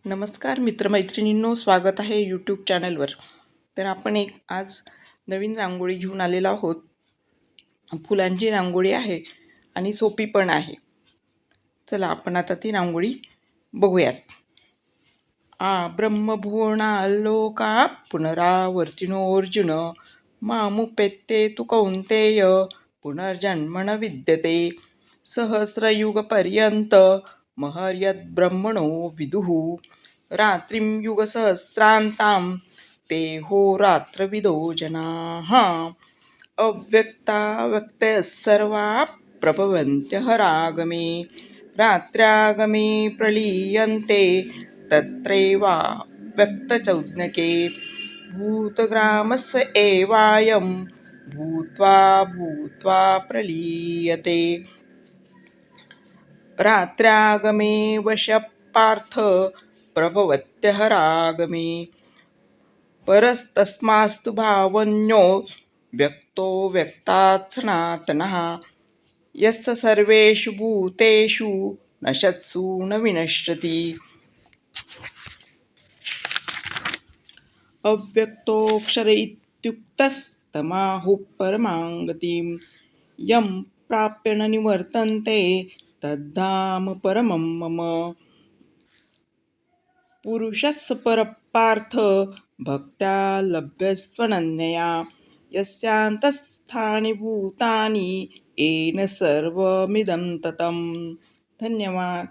नमस्कार मित्रमैत्रिणींनो, स्वागत आहे यूट्यूब चॅनलवर. तर आपण आज नवीन रांगोळी घेऊन आलेलो आहोत. फुलांची रांगोळी आहे आणि सोपी पण आहे. चला आपण आता ती रांगोळी बघूयात. ब्रह्मभुवनाल्लोका पुनरावर्तिनोऽर्जुन मामुपेत्ते तु कौन्तेय पुनर्जन्मन विद्यते सहस्रयुगपर्यंत महर्यद्ब्रह्मणो विदुः रात्रिं युगसहस्रान्तां ते होरात्रविदो जनाः अव्यक्ताव्यक्तयः सर्वा प्रभवन्त्यः रागमे रात्र्यागमे प्रलीयन्ते तत्रैवा व्यक्तचौज्ञके भूतग्रामस्य एवायं भूत्वा भूत्वा प्रलीयते रात्र्यागमे वशपार्थ प्रभवत्यः रागमे परस्तस्मास्तु भावन्यो व्यक्तो व्यक्तात् सनातनः यस्य सर्वेषु भूतेषु नश्यत्सु न विनश्यति अव्यक्तोऽक्षर इत्युक्तस्तमाहुः परमां गतिं यं प्राप्य न निवर्तन्ते तद्धाम परमं मम पुरुषस्य परपार्थ भक्त्या लभ्यस्त्वनन्यया यस्यान्तःस्थानि भूतानि येन सर्वमिदं ततं. धन्यवाद.